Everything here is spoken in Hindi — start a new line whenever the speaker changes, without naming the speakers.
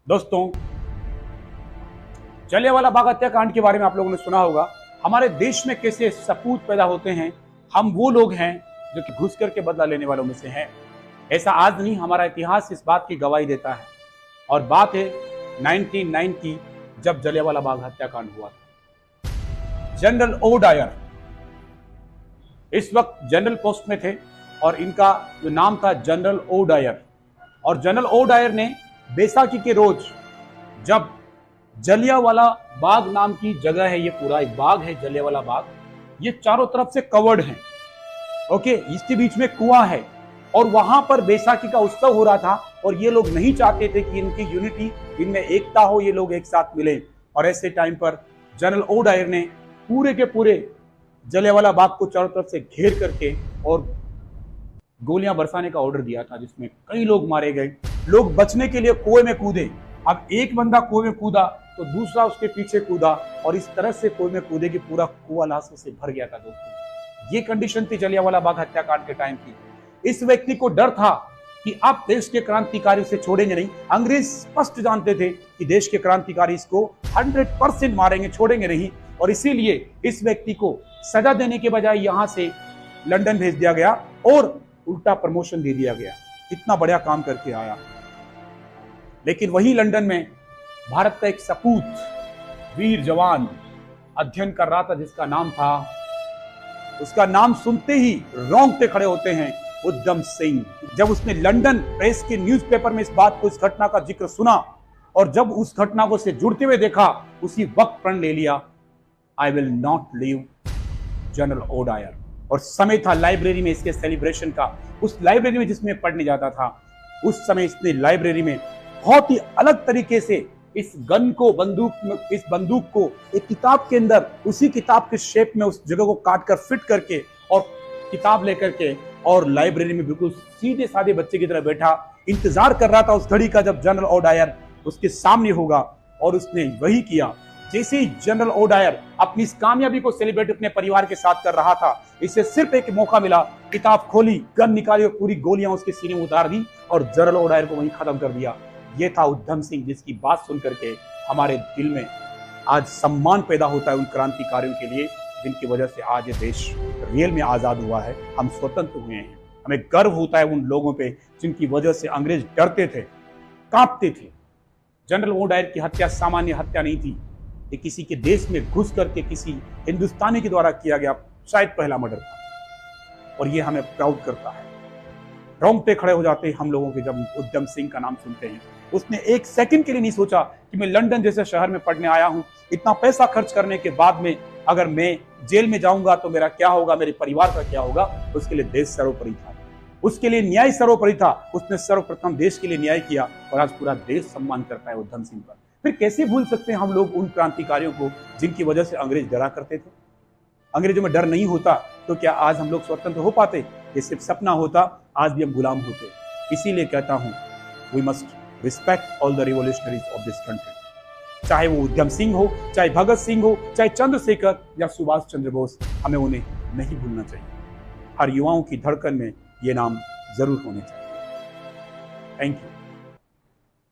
दोस्तों, जलियांवाला बाग हत्याकांड के बारे में आप लोगों ने सुना होगा। हमारे देश में कैसे सपूत पैदा होते हैं। हम वो लोग हैं जो कि घुस करके बदला लेने वालों में से हैं। ऐसा आज नहीं, हमारा इतिहास इस बात की गवाही देता है। और बात है 1909 की, जब जलियांवाला बाग हत्याकांड हुआ था। जनरल ओ डायर इस वक्त जनरल पोस्ट में थे और इनका जो नाम था जनरल ओ डायर। और जनरल ओ डायर ने बैसाखी के रोज, जब जलियांवाला बाग नाम की जगह है, ये पूरा एक बाग है जलियांवाला बाग, ये चारों तरफ से कवर्ड है। ओके, इसके बीच में कुआं है और वहां पर बैसाखी का उत्सव हो रहा था। और ये लोग नहीं चाहते थे कि इनकी यूनिटी, इनमें एकता हो, ये लोग एक साथ मिले। और ऐसे टाइम पर जनरल ओ डायर ने पूरे के पूरे जलियांवाला बाग को चारों तरफ से घेर करके और गोलियां बरसाने का ऑर्डर दिया था, जिसमें कई लोग मारे गए। लोग बचने के लिए कुएं में कूदे। अब एक बंदा कुएं में कूदा तो दूसरा उसके पीछे कूदा और इस तरह से कुएं में कूदे कि पूरा कुआं लाशों से भर गया था। दोस्तों, ये कंडीशन थी जलियांवाला बाग हत्याकांड के टाइम की। इस व्यक्ति को डर था कि आप देश के क्रांतिकारी से छोड़ेंगे नहीं। अंग्रेज स्पष्ट जानते थे कि देश के क्रांतिकारी इसको 100% मारेंगे, छोड़ेंगे नहीं। और इसीलिए इस व्यक्ति को सजा देने के बजाय यहां से लंदन भेज दिया गया और उल्टा प्रमोशन दे दिया गया। इतना बढ़िया काम करके आया। लेकिन वही लंदन में भारत का एक सपूत वीर जवान अध्ययन कर रहा था, जिसका नाम था, उसका नाम सुनते ही रोंगटे खड़े होते हैं, उधम सिंह। जब उसने लंदन प्रेस के न्यूज़पेपर में इस बात को, इस घटना का जिक्र सुना और जब उस घटना को से जुड़ते हुए देखा, उसी वक्त प्रण ले लिया, I will not leave General O'Dyer. और समय था लाइब्रेरी में इसके सेलिब्रेशन का। उस लाइब्रेरी में जिसमें पढ़ने जाता था, उस समय इसने लाइब्रेरी में बहुत ही अलग तरीके से इस गन को, इस बंदूक को एक किताब के अंदर, उसी किताब के शेप में उस जगह को काट कर फिट करके और किताब लेकर के, और लाइब्रेरी में बिल्कुल सीधे साधे बच्चे की तरह बैठा इंतजार कर रहा था उस घड़ी का जब जनरल ओ डायर उसके सामने होगा। और उसने वही किया। जैसे ही जनरल ओ डायर अपनी इस कामयाबी को सेलिब्रेट अपने परिवार के साथ कर रहा था, इसे सिर्फ एक मौका मिला, किताब खोली, गन निकाली और पूरी गोलियां उसके सीने में उतार दी और जनरल ओ डायर को वहीं खत्म कर दिया। ये था उधम सिंह, जिसकी बात सुन करके हमारे दिल में आज सम्मान पैदा होता है उन क्रांतिकारियों के लिए, जिनकी वजह से आज ये देश रियल में आजाद हुआ है, हम स्वतंत्र हुए हैं। हमें गर्व होता है उन लोगों पे जिनकी वजह से अंग्रेज डरते थे, कांपते थे। जनरल ओ डायर की हत्या सामान्य हत्या नहीं थी। ये किसी के देश में घुस करके किसी हिंदुस्तानी के द्वारा किया गया शायद पहला मर्डर था। और ये हमें प्राउड करता है। रोंगटे खड़े हो जाते हैं हम लोगों के जब उधम सिंह का नाम सुनते हैं। उसने एक सेकंड के लिए नहीं सोचा कि मैं लंदन जैसे शहर में पढ़ने आया हूं, इतना पैसा खर्च करने के बाद में अगर मैं जेल में जाऊंगा तो मेरा क्या होगा, मेरे परिवार का क्या होगा। उसके लिए देश सर्वोपरि था, उसके लिए न्याय सर्वोपरि था। उसने सर्वप्रथम देश के लिए न्याय किया और आज पूरा देश सम्मान करता है उधम सिंह पर। फिर कैसे भूल सकते हैं हम लोग उन क्रांतिकारियों को जिनकी वजह से अंग्रेज डरा करते थे। अंग्रेजों में डर नहीं होता तो क्या आज हम लोग स्वतंत्र हो पाते? ये सिर्फ सपना होता, आज भी हम गुलाम होते। इसीलिए कहता हूं, we must respect all the revolutionaries of this country. चाहे वो उधम सिंह हो, चाहे भगत सिंह हो, चाहे चंद्रशेखर या सुभाष चंद्र बोस, हमें उन्हें नहीं भूलना चाहिए। हर युवाओं की धड़कन में ये नाम जरूर होने चाहिए। Thank you.